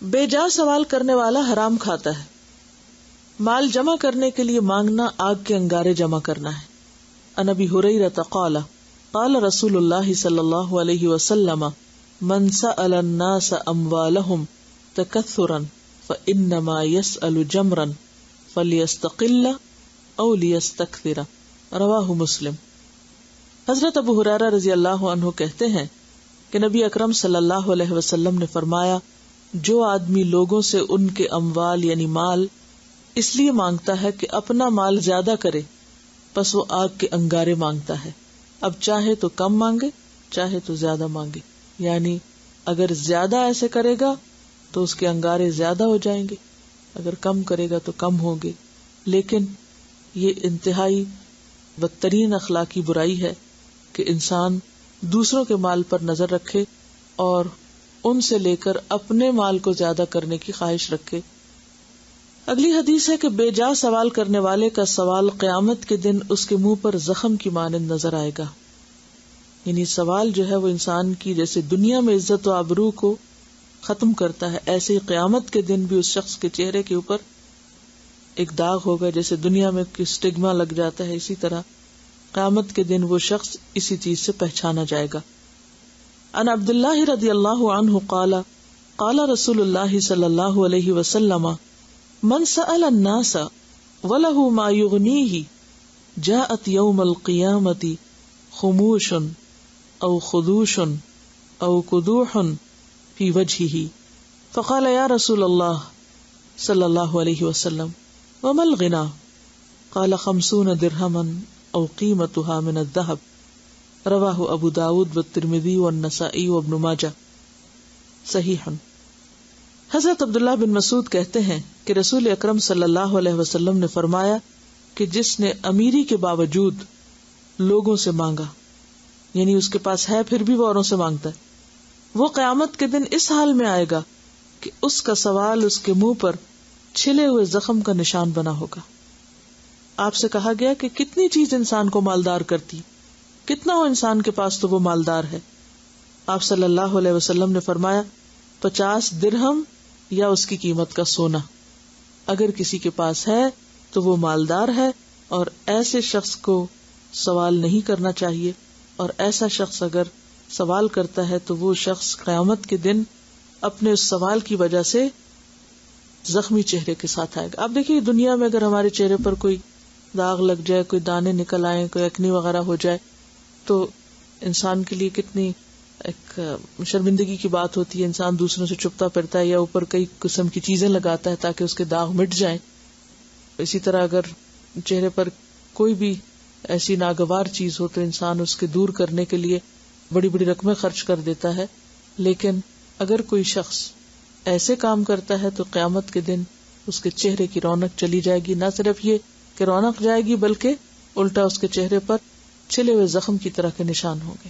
بے جا سوال کرنے والا حرام کھاتا ہے. مال جمع کرنے کے لیے مانگنا آگ کے انگارے جمع کرنا ہے. عن ابی ہریرہ قال قال رسول اللہ صلی اللہ علیہ وسلم من سأل الناس اموالهم تکثرا فانما يسأل جمرا فلیستقل او لیستکثر. رواہ مسلم. حضرت ابو ہریرہ رضی اللہ عنہ کہتے ہیں کہ نبی اکرم صلی اللہ علیہ وسلم نے فرمایا، جو آدمی لوگوں سے ان کے اموال یعنی مال اس لیے مانگتا ہے کہ اپنا مال زیادہ کرے، پس وہ آگ کے انگارے مانگتا ہے. اب چاہے تو کم مانگے چاہے تو زیادہ مانگے، یعنی اگر زیادہ ایسے کرے گا تو اس کے انگارے زیادہ ہو جائیں گے، اگر کم کرے گا تو کم ہوں گے. لیکن یہ انتہائی بدترین اخلاقی برائی ہے کہ انسان دوسروں کے مال پر نظر رکھے اور ان سے لے کر اپنے مال کو زیادہ کرنے کی خواہش رکھے. اگلی حدیث ہے کہ بے جا سوال کرنے والے کا سوال قیامت کے دن اس کے منہ پر زخم کی مانند نظر آئے گا. یعنی سوال جو ہے وہ انسان کی جیسے دنیا میں عزت و آبرو کو ختم کرتا ہے، ایسے ہی قیامت کے دن بھی اس شخص کے چہرے کے اوپر ایک داغ ہوگا. جیسے دنیا میں کوئی اسٹگما لگ جاتا ہے، اسی طرح قیامت کے دن وہ شخص اسی چیز سے پہچانا جائے گا. عن عبداللہ رضی اللہ عنہ قال قال رسول اللہ صلی اللہ علیہ وسلم من سأل الناس وله ما يغنيه جاءت يوم القيامة خموش او خدوش او قدوح في وجهه فقال يا رسول الله صلى الله عليه وسلم وما الغنى قال 50 درهما او قيمتها من الذهب. رواہ ابو داود والترمذی والنسائی وابن ماجہ. صحیح. حضرت عبداللہ بن مسعود کہتے ہیں کہ رسول اکرم صلی اللہ علیہ وسلم نے فرمایا کہ جس نے امیری کے باوجود لوگوں سے مانگا، یعنی اس کے پاس ہے پھر بھی وہ اوروں سے مانگتا ہے، وہ قیامت کے دن اس حال میں آئے گا کہ اس کا سوال اس کے منہ پر چھلے ہوئے زخم کا نشان بنا ہوگا. آپ سے کہا گیا کہ کتنی چیز انسان کو مالدار کرتی، کتنا ہو انسان کے پاس تو وہ مالدار ہے. آپ صلی اللہ علیہ وسلم نے فرمایا 50 درہم یا اس کی قیمت کا سونا. اگر کسی کے پاس ہے تو وہ مالدار ہے، اور ایسے شخص کو سوال نہیں کرنا چاہیے، اور ایسا شخص اگر سوال کرتا ہے تو وہ شخص قیامت کے دن اپنے اس سوال کی وجہ سے زخمی چہرے کے ساتھ آئے گا. آپ دیکھیے دنیا میں اگر ہمارے چہرے پر کوئی داغ لگ جائے، کوئی دانے نکل آئے، کوئی اکنی وغیرہ ہو جائے تو انسان کے لیے کتنی ایک شرمندگی کی بات ہوتی ہے. انسان دوسروں سے چھپتا پھرتا ہے یا اوپر کئی قسم کی چیزیں لگاتا ہے تاکہ اس کے داغ مٹ جائیں. اسی طرح اگر چہرے پر کوئی بھی ایسی ناگوار چیز ہو تو انسان اس کے دور کرنے کے لیے بڑی بڑی رقمیں خرچ کر دیتا ہے. لیکن اگر کوئی شخص ایسے کام کرتا ہے تو قیامت کے دن اس کے چہرے کی رونق چلی جائے گی. نہ صرف یہ کہ رونق جائے گی بلکہ الٹا اس کے چہرے پر چھلے ہوئے زخم کی طرح کے نشان ہوں گے.